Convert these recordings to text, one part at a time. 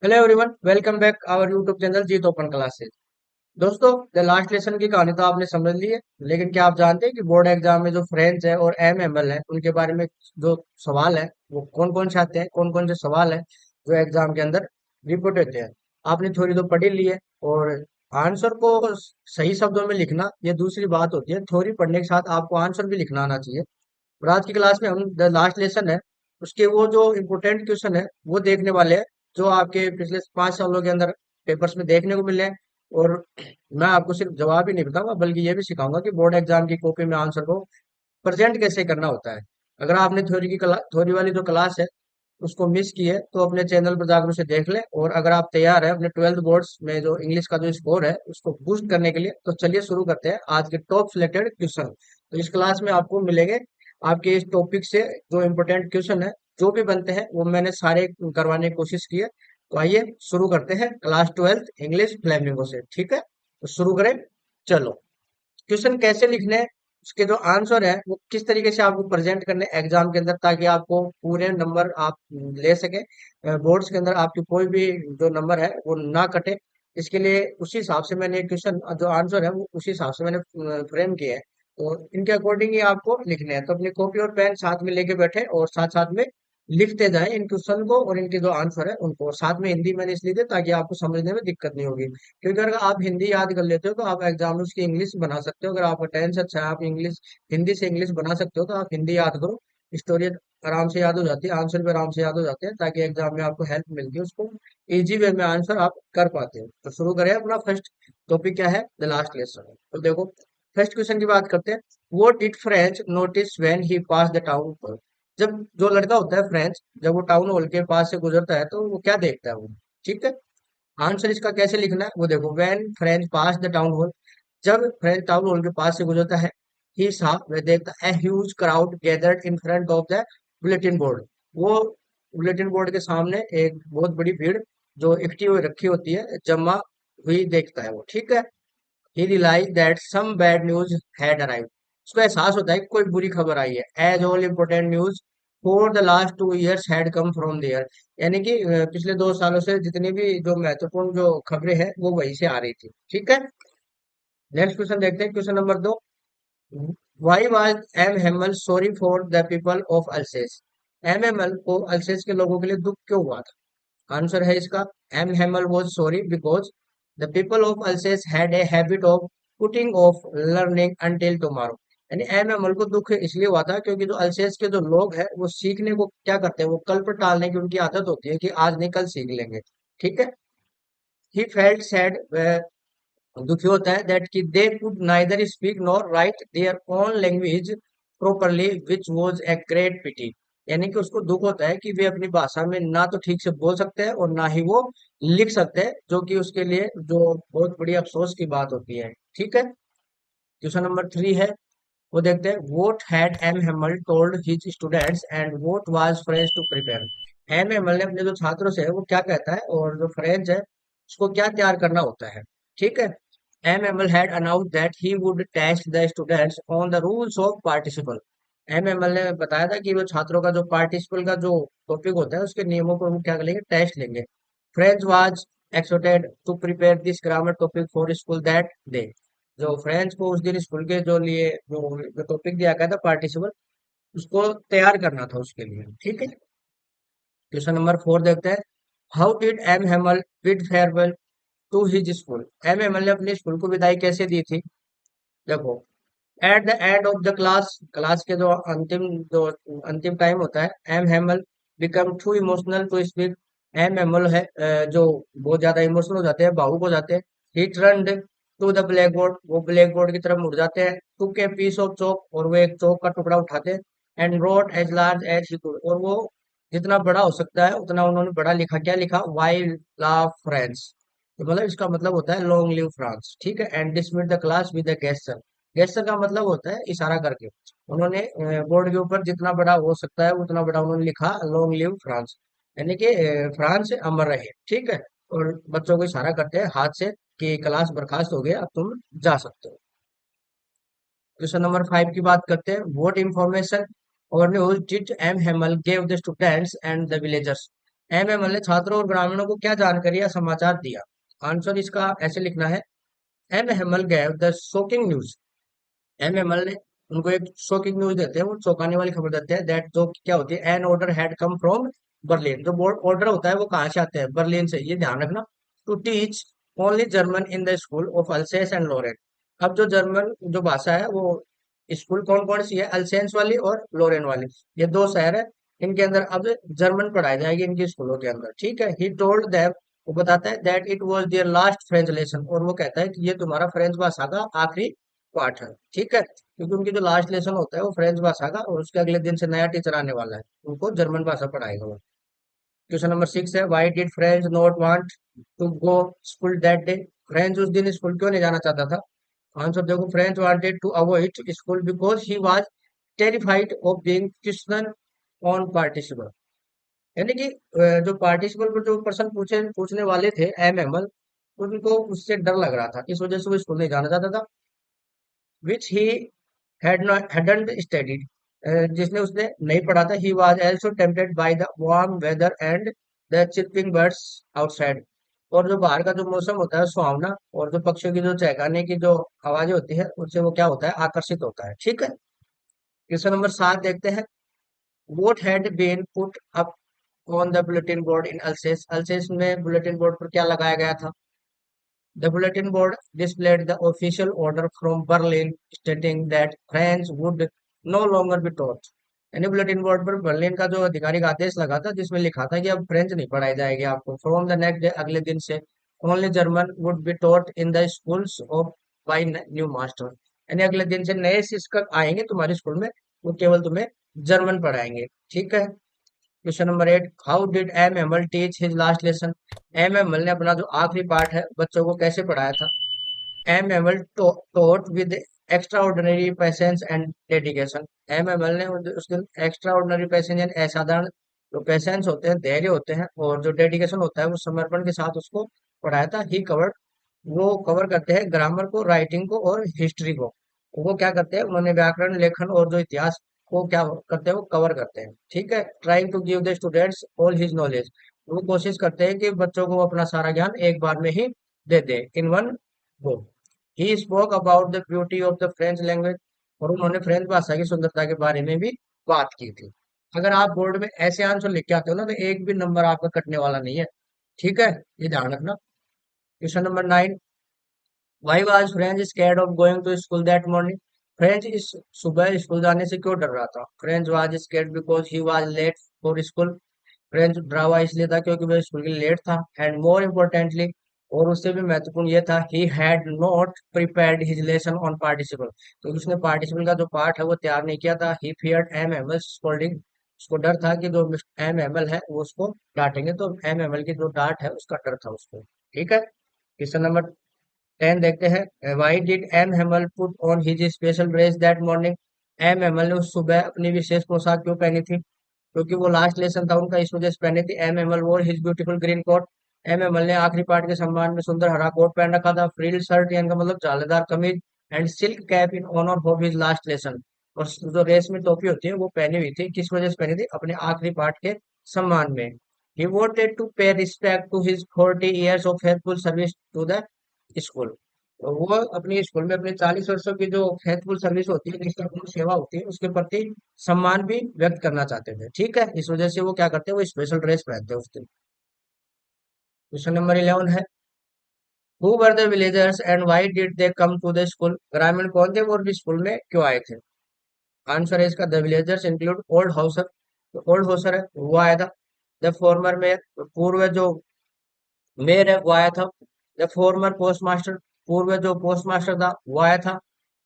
Hello everyone, welcome back our YouTube channel Jeet open classes. दोस्तों, the last lesson की कहानी तो आपने समझ ली है। लेकिन क्या आप जानते हैं कि बोर्ड एग्जाम में जो फ्रेंच है और एमएमएल है उनके बारे में जो सवाल है वो कौन कौन से आते हैं, कौन कौन से सवाल है जो एग्जाम के अंदर रिपोर्ट होते हैं। आपने थ्योरी तो पढ़ी ली है, और आंसर को सही शब्दों में लिखना ये दूसरी बात होती है। थ्योरी पढ़ने के साथ आपको आंसर भी लिखना आना चाहिए। और आज की क्लास में हम द लास्ट लेसन है उसके वो जो इम्पोर्टेंट क्वेश्चन है वो देखने वाले हैं, जो आपके पिछले 5 सालों के अंदर पेपर्स में देखने को मिले हैं। और मैं आपको सिर्फ जवाब ही नहीं बताऊंगा बल्कि ये भी सिखाऊंगा कि बोर्ड एग्जाम की कॉपी में आंसर को प्रेजेंट कैसे करना होता है। अगर आपने थ्योरी वाली जो क्लास है उसको मिस की है तो अपने चैनल पर जाकर उसे देख ले। और अगर आप तैयार है अपने 12th बोर्ड्स में जो इंग्लिश का जो स्कोर है उसको बूस्ट करने के लिए, तो चलिए शुरू करते हैं आज के टॉप सिलेक्टेड क्वेश्चन। तो इस क्लास में आपको मिलेंगे आपके इस टॉपिक से जो इम्पोर्टेंट क्वेश्चन है, जो भी बनते हैं वो मैंने सारे करवाने की कोशिश की है। तो आइए शुरू करते हैं क्लास 12th इंग्लिश फ्लेमिंगो से। ठीक है, तो शुरू करें। चलो, क्वेश्चन कैसे लिखने हैं, उसके जो आंसर है वो किस तरीके से आपको प्रेजेंट करने एग्जाम के अंदर, ताकि आपको पूरे नंबर आप ले सके बोर्ड्स के अंदर, आपकी कोई भी जो नंबर है वो ना कटे। इसके लिए उसी हिसाब से मैंने क्वेश्चन जो आंसर है वो उसी हिसाब से मैंने फ्रेम किए हैं। तो इनके अकॉर्डिंग ही आपको लिखने हैं। तो अपनी कॉपी और पेन साथ में लेके बैठे और साथ साथ में लिखते जाएं इन क्वेश्चन को और इनके जो आंसर है उनको। और साथ में हिंदी मैंने इसलिए दी ताकि आपको समझने में दिक्कत नहीं होगी, क्योंकि अगर आप हिंदी याद कर लेते हो तो आप एग्जाम में उसकी इंग्लिश बना सकते हो। अगर आपका टेंस अच्छा है, आप इंग्लिश हिंदी से इंग्लिश बना सकते हो, तो आप हिंदी याद करो। स्टोरी आराम से याद हो जाती है, आंसर भी आराम से याद हो जाते हैं, ताकि एग्जाम में आपको हेल्प मिलती है, उसको इजी वे में आंसर आप कर पाते हो। तो शुरू करें अपना फर्स्ट टॉपिक क्या है, द लास्ट लेसन। तो देखो, फर्स्ट क्वेश्चन की बात करते हैं। What did French notice when he pass the town hall. जब जो लड़का होता है फ्रेंच, जब वो टाउन हॉल के पास से गुजरता है तो वो क्या देखता है वो। ठीक है, आंसर इसका कैसे लिखना है वो देखो। When French pass the town hall, जब फ्रेंच टाउन हॉल के पास से गुजरता है, ही सा वह देखता है huge crowd gathered in front of the bulletin board. वो बुलेटिन बोर्ड के सामने एक बहुत बड़ी भीड़ जो इकट्ठी हुई रखी होती है, जमा हुई देखता है वो। ठीक है, he realise that some bad news had arrived. उसको एहसास होता है कि कोई बुरी खबर आई है। As all important news for the last 2 years had come from there. यानी कि पिछले 2 सालों से जितनी भी जो महत्वपूर्ण जो खबरें हैं वो वहीं से आ रही थी। ठीक है, नेक्स्ट क्वेश्चन देखते हैं, question number 2। Why was M Hamel sorry for the people of Alsace. M Hamel को अल्सेस के लोगों के लिए दुख क्यों हुआ था। आंसर है इसका, M Hamel was sorry because the people of Alsace had a habit of putting off learning until tomorrow. यानी एम हेमल को दुख इसलिए हुआ था क्योंकि जो अल्सेस के जो लोग हैं वो सीखने को क्या करते हैं, वो कल पर टालने की उनकी आदत होती है कि आज नहीं कल सीख लेंगे। ठीक है, ही फेल्ट सैड, दुखी होता है दैट कि they could neither speak nor write their own language properly which was a great pity. यानी कि उसको दुख होता है कि वे अपनी भाषा में ना तो ठीक से बोल सकते हैं और ना ही वो लिख सकते हैं, जो कि उसके लिए जो बहुत बड़ी अफसोस की बात होती है। ठीक है, क्वेश्चन नंबर 3 है, वो देखते हैं। What had M Hamel told his students and what was French to prepare. M Hamel ने अपने जो छात्रों से है वो क्या कहता है, और जो फ्रेंच है उसको क्या तैयार करना होता है। ठीक है, M Hamel had announced that he would test the students on the rules of participle. M Hamel ने बताया था कि वो छात्रों का जो पार्टिसिपल का जो टॉपिक होता है उसके नियमों को वो क्या करेंगे, टेस्ट लेंगे। French was expected to prepare this grammar topic for school that day. जो फ्रेंच को उस दिन स्कूल के जो लिए जो टॉपिक दिया गया था पार्टिसिपल, उसको तैयार करना था उसके लिए। ठीक है, क्वेश्चन नंबर 4 देखते हैं। How did M Hamel bid farewell to his school. M Hamel ने अपने स्कूल को विदाई कैसे दी थी। देखो, at the end of the class, class के जो अंतिम टाइम होता है, M Hamel become too emotional to speak. M Hamel है जो बहुत ज्यादा इमोशनल हो जाते हैं, भावुक हो जाते हैं। He turned to the blackboard, वो ब्लैक बोर्ड की तरफ मुड़ जाते हैं। टुक ए पीस ऑफ चौक, और वो एक चौक का टुकड़ा उठाते हैं। And wrote as large as he could, और वो जितना बड़ा हो सकता है उतना उन्होंने बड़ा लिखा। क्या लिखा, वाई लव फ्रांस। तो मतलब इसका मतलब होता है लॉन्ग लिव फ्रांस। ठीक है, and dismiss the class with the gesture. Gesture का मतलब होता है इशारा करके। उन्होंने बोर्ड के ऊपर जितना बड़ा हो सकता है उतना बड़ा उन्होंने लिखा, लॉन्ग लिव फ्रांस, यानी कि फ्रांस अमर रहे। ठीक है, और बच्चों को इशारा करते हैं हाथ से कि क्लास बर्खास्त हो गया, अब तुम जा सकते हो। क्वेश्चन नंबर 5 की बात करते हैं। व्हाट इंफॉर्मेशन और news did M Hamel gave the students and the villagers. एमएमएल ने छात्रों और ग्रामीणों को क्या जानकारी या समाचार दिया? आंसर इसका ऐसे लिखना है, MML gave the shocking news. MML ने उनको एक शॉकिंग न्यूज देते हैं, वो चौंकाने वाली खबर देते हैं, दैट जो क्या होती है, an order had come from Berlin. जो बोर्ड ऑर्डर होता है वो कहाँ से आते हैं? बर्लिन से, ये ध्यान रखना। To teach only German in the school of Alsace and Lorraine. अब जो जर्मन जो भाषा है वो स्कूल कौन कौन सी है? अल्सेंस वाली और लोरेन वाली, ये दो शहर है, इनके अंदर अब जर्मन पढ़ाई जाएगी इनके स्कूलों के अंदर। ठीक है, ही टोल्ड देम, वो बताता है that it was their last French lesson, और वो कहता है कि ये तुम्हारा फ्रेंच भाषा का आखिरी पाठ है। ठीक है, क्योंकि उनकी जो लास्ट लेसन होता है वो फ्रेंच भाषा का, और उसके अगले दिन से नया टीचर आने वाला है, उनको जर्मन भाषा पढ़ाएगा वो। क्वेश्चन नंबर 6 है, why did French not want to go school that day? French उस दिन स्कूल क्यों नहीं जाना चाहता था? आंसर देखो, French wanted to avoid school because he was terrified of being question on participle. यानी कि जो पार्टिसिपल पर जो प्रश्न पूछने वाले थे एमएमएल, उनको उससे डर लग रहा था, इस वजह से वो स्कूल नहीं जाना चाहता था। विच ही hadn't studied, जिसने उसने नहीं पढ़ा था। he was also tempted by the warm weather and the chirping birds outside, और जो बाहर का जो मौसम होता है सुहावना, और जो पक्षियों की जो चहकाने की जो आवाजें होती है, उससे वो क्या होता है? आकर्षित होता है। ठीक है, क्वेश्चन नंबर 7 देखते हैं, what had been put up on the bulletin board in Alsace? अल्सेस में बुलेटिन बोर्ड पर क्या लगाया गया था? The bulletin board displayed the official order from Berlin stating that French would no longer be taught. यानी bulletin board पर Berlin का जो आधिकारिक आदेश लगा था, जिसमें लिखा था कि अब फ्रेंच नहीं पढ़ाई जाएगी आपको। फ्रॉम द नेक्स्ट डे, अगले दिन से, only German would be taught in the schools of by new master. यानी अगले दिन से नए शिक्षक आएंगे तुम्हारे स्कूल में, वो केवल तुम्हें जर्मन पढ़ाएंगे। ठीक है, question number 8, how did M M L teach his last lesson? M M L ने अपना जो आखिरी पाठ है बच्चों को कैसे पढ़ाया था? M M L taught with extraordinary patience and dedication। M M L ने उसके extraordinary patience यानी असाधारण जो पेशेंस होते हैं, धैर्य होते हैं, और जो डेडिकेशन होता है वो समर्पण के साथ उसको पढ़ाया था। ही कवर्ड, वो कवर करते हैं ग्रामर को, राइटिंग को और हिस्ट्री को। वो क्या करते हैं? उन्होंने व्याकरण, लेखन और जो इतिहास को क्या करते हैं? वो कवर करते हैं। ठीक है, trying to give the students all his knowledge, वो कोशिश करते हैं कि बच्चों को वो अपना सारा ज्ञान एक बार में ही दे दे, in one go. He spoke about the beauty of the French language, और उन्होंने फ्रेंच भाषा की सुंदरता के बारे में भी बात की थी। अगर आप बोर्ड में ऐसे आंसर लिख के आते हो ना, तो एक भी नंबर आपका कटने वाला नहीं है। ठीक है, ये ध्यान रखना। Question number 9, why was French scared of going to school that morning? French इस सुबह स्कूल जाने से क्यों डर रहा था? French was scared because he was late for school. French डरा हुआ इसलिए था क्योंकि वह स्कूल के लिए लेट था। एंड मोर इम्पोर्टेंटली, और उससे भी महत्वपूर्ण ये था, he had not prepared his lesson on participle, तो उसने पार्टिसिपल का जो पार्ट है वो तैयार नहीं किया था। He feared M M L scolding, उसको डर था कि जो एम एम एल है वो उसको डांटेंगे, तो एम एम एल की जो डांट है उसका डर था उसको। ठीक है, क्वेश्चन नंबर 10 देखते हैं, why did M Hamel put on his special dress that morning? M Hamel ने उस सुबह अपनी विशेष पोशाक क्यों पहनी थी? क्योंकि वो लास्ट लेसन था उनका, इस वजह से पहनी थी। M Hamel wore his beautiful green coat, M Hamel ने आखिरी पार्ट के सम्मान में सुंदर हरा कोट पहन रखा था। फ्रिल शर्ट यानी का मतलब जालीदार कमीज, and silk cap in honour of his last lesson, और जो रेशमी टोपी होती है वो पहनी हुई थी, किस वजह से पहनी थी? अपने आखिरी पार्ट के सम्मान में। He wanted to pay respect to his 40 years of faithful service to the school. तो वो अपनी स्कूल में अपने 40 वर्षों की जो फेथफुल सर्विस होती है, निष्ठापूर्ण सेवा होती है, उसके प्रति सम्मान भी व्यक्त करना चाहते थे। ठीक है, इस वजह से वो क्या करते हैं? वो स्पेशल ड्रेस पहनते हैं उस दिन। क्वेश्चन नंबर 11 है, who were the villagers and why did they come to the school? ग्रामीण कौन थे और भी स्कूल में क्यों आए थे? आंसर है इसका, the villagers include old Hauser. तो ओल्ड हाउसर है वो आया था। द फॉर्मर में, पूर्व जो मेयर है वो आया था। द फॉर्मर पोस्ट मास्टर, पूर्व जो पोस्ट मास्टर था वो आया था।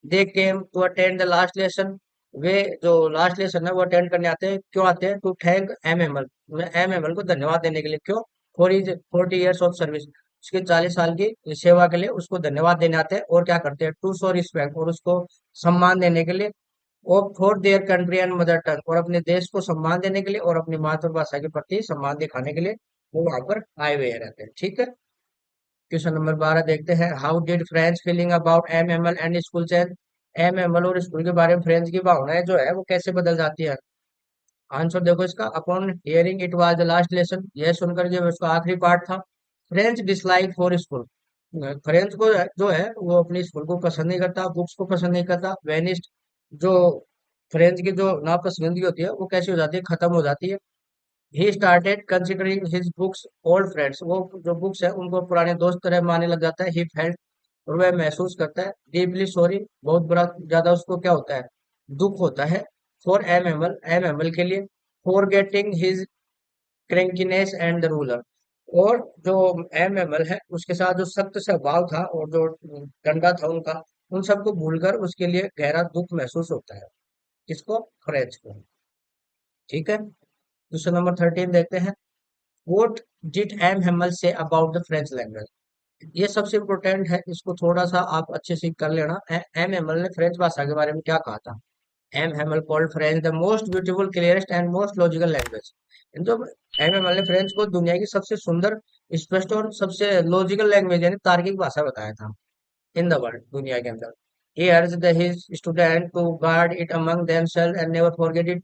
They came to attend the last lesson, वे जो लास्ट लेसन है वो अटेंड करने आते हैं। क्यों आते हैं? To thank M M L, M M L को धन्यवाद देने के लिए। क्यों? For his 40 years of service, उसके 40 साल की सेवा के लिए उसको धन्यवाद देने आते हैं। और क्या करते हैं? टू शो रिस्पेक्ट, और उसको सम्मान देने के लिए। और for their country and mother tongue, और अपने देश को सम्मान देने के लिए और अपनी मातृभाषा के प्रति सम्मान दिखाने के लिए वो वहां पर आए हुए रहते हैं। ठीक है, क्वेश्चन नंबर 12 देखते हैं, how did French feeling about M M L and school change? M M L और स्कूल के बारे में फ्रेंच की भावनाएं जो है वो कैसे बदल जाती है? आंसर देखो इसका, upon hearing it was the last lesson, यह सुनकर जब उसका आखिरी पार्ट था। French dislike for school, French को जो है वो अपनी स्कूल को पसंद नहीं करता, बुक्स को पसंद नहीं करता। वेनिस्ड, जो फ्रेंच की जो नापसंदगी होती है वो कैसी हो जाती है, खत्म हो जाती है। He started considering his books old friends, वो जो बुक्स है उनको पुराने दोस्त तरह मानने लग जाता है। ही फेल्ट, और वह महसूस करता है, डीपली सॉरी, बहुत बुरा ज्यादा उसको क्या होता है, दुख होता है। फॉर एम एम एल के लिए, for getting his crankiness and the ruler, और जो एम एम एल है उसके साथ जो सख्त स्वभाव था और जो डंडा था उनका, उन सबको भूलकर उसके लिए गहरा दुख महसूस होता है। किसको? फ्रेंच को। ठीक है, क्वेश्चन नंबर 13 देखते हैं। What did M. Hamel say about the French language? ये सबसे इम्पोर्टेंट है, इसको थोड़ा सा आप अच्छे से कर लेना। एम हेमल ने फ्रेंच भाषा के बारे में क्या कहा था? M Hamel called French the most beautiful, clearest and most logical language. तो एम हेमल ने फ्रेंच को दुनिया की सबसे सुंदर, स्पष्ट और सबसे लॉजिकल लैंग्वेज यानी तार्किक भाषा बताया था इन द वर्ल्ड, दुनिया के अंदर। He urged his student to guard it among themselves and never forget it,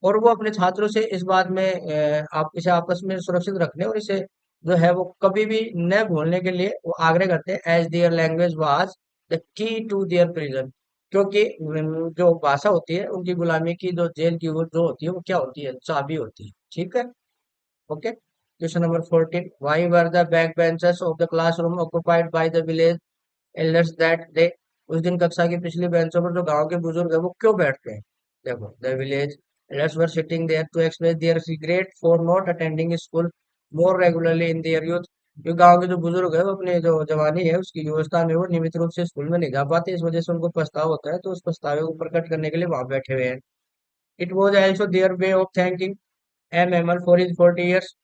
और वो अपने छात्रों से इस बात में आप इसे आपस में सुरक्षित रखने और इसे जो है वो कभी भी न भूलने के लिए वो आग्रह करते हैं। As their language was the key to their prison, क्योंकि जो भाषा होती है उनकी गुलामी की जो जेल की वो जो होती है वो क्या होती है, चाबी होती है। ठीक है, okay. Question number 14, why were the back benchers of the classroom occupied by the village elders that day? उस दिन कक्षा की पिछली बेंचों पर जो गांव के बुजुर्ग है वो क्यों बैठते हैं? देखो, the village elders were sitting there to express their regret for not attending school more regularly in their youth. जो गांव के जो बुजुर्ग है वो अपने जो जवानी है उसकी व्यवस्था में वो नियमित रूप से स्कूल में नहीं जा पाते, इस वजह से उनको पछतावा होता है, तो उस पछतावे को प्रकट करने के लिए वहां बैठे हुए हैं। It was also their way of thanking M Hamel for his 40 years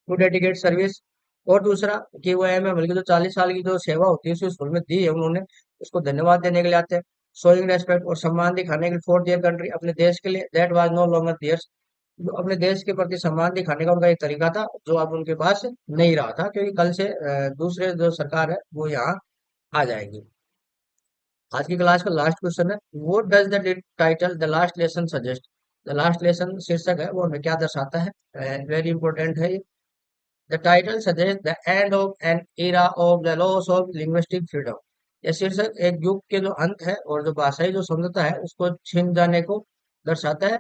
to dedicate service, और दूसरा कि वो एमएमएल की जो 40 साल की जो सेवा होती है उस स्कूल में दी है उन्होंने, उसको धन्यवाद देने के लिए आते हैं। शोइंग रेस्पेक्ट, और सम्मान दिखाने के लिए, फॉर देयर कंट्री, अपने देश के लिए। That was no longer theirs, जो अपने देश के प्रति सम्मान दिखाने का उनका एक तरीका था जो अब उनके पास नहीं रहा था, क्योंकि कल से दूसरे जो सरकार है वो यहाँ आ जाएगी। आज की क्लास का लास्ट क्वेश्चन है, what does the title the last lesson suggest? The last lesson शीर्षक है वो हमें क्या दर्शाता है? वेरी इंपॉर्टेंट है ये। The title suggests the end of an era of the loss of linguistic freedom. यह शीर्षक एक युग के जो अंत है और जो भाषाई जो समझौता है उसको छिन जाने को दर्शाता है।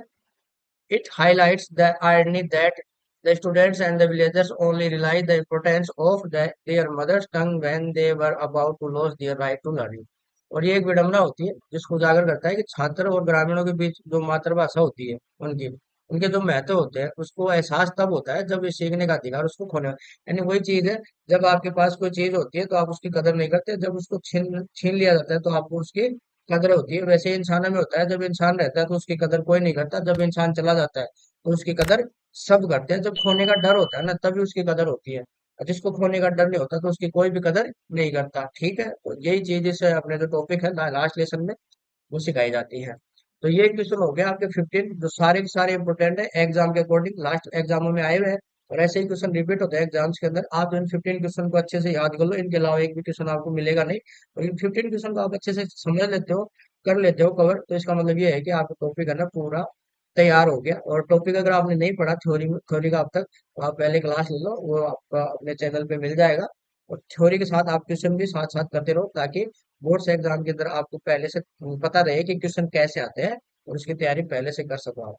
It highlights the irony that the students and the villagers only realized the importance of their mother's tongue when they were about to lose their right to learning. और ये एक विडंबना होती है जिसको उजागर करता है कि छात्र और ग्रामीणों के बीच जो मातृभाषा होती है उनकी, उनके जो महत्व होते हैं उसको एहसास तब होता है जब ये सीखने का अधिकार उसको खोने, यानी वही चीज है, जब आपके पास कोई चीज होती है तो आप उसकी कदर नहीं करते, जब उसको छीन छीन लिया जाता है तो आपको उसकी कदर होती है। वैसे ही इंसानों में होता है, जब इंसान रहता है तो उसकी कदर कोई नहीं करता, जब इंसान चला जाता है तो उसकी कदर सब करते हैं। जब खोने का डर होता है ना तभी उसकी कदर होती है, और जिसको खोने का डर नहीं होता तो उसकी कोई भी कदर नहीं करता। ठीक है, तो यही चीज इस अपने जो टॉपिक है लास्ट लेसन में वो सिखाई जाती है। तो ये क्वेश्चन हो गया आपके 15 जो सारे के सारे इंपोर्टेंट है एग्जाम के अकॉर्डिंग, लास्ट एग्जामों में आए हुए हैं, और ऐसे ही क्वेश्चन रिपीट होते हैं एग्जाम्स के अंदर। आप इन 15 क्वेश्चन को अच्छे से याद कर लो, इनके अलावा एक भी क्वेश्चन आपको मिलेगा नहीं, और इन 15 क्वेश्चन को आप अच्छे से समझ लेते हो, कर लेते हो कवर, तो इसका मतलब ये है कि आपका टॉपिक है ना पूरा तैयार हो गया। और टॉपिक अगर आपने नहीं पढ़ा थ्योरी थ्योरी का अब तक, तो आप पहले क्लास ले लो, वो आपका अपने चैनल पे मिल जाएगा। और थ्योरी के साथ आप क्वेश्चन भी साथ साथ करते रहो, ताकि बोर्ड्स एग्जाम के अंदर आपको पहले से पता रहे कि क्वेश्चन कैसे आते हैं, और उसकी तैयारी पहले से कर सको आप।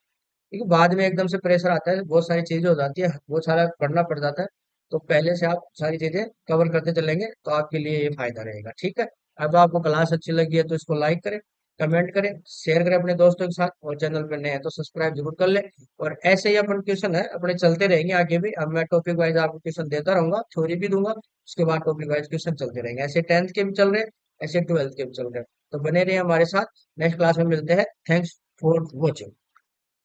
क्योंकि बाद में एकदम से प्रेशर आता है, बहुत सारी चीजें हो जाती है, बहुत सारा पढ़ना पड़ जाता है, तो पहले से आप सारी चीजें कवर करते चलेंगे तो आपके लिए ये फायदा रहेगा। ठीक है, अब आपको क्लास अच्छी लगी है तो इसको लाइक करें, कमेंट करें, शेयर करें अपने दोस्तों के साथ, और चैनल पे नए हैं तो सब्सक्राइब जरूर कर ले। और ऐसे ही अपन क्वेश्चन है अपने चलते रहेंगे आगे भी, अब मैं टॉपिक वाइज आपको क्वेश्चन देता रहूंगा, थ्योरी भी दूंगा, उसके बाद टॉपिक वाइज क्वेश्चन चलते रहेंगे। ऐसे 10th के भी चल रहे हैं, ऐसे 12th के भी चल रहे हैं, तो बने रहिए हमारे साथ। नेक्स्ट क्लास में मिलते हैं। Thanks for watching.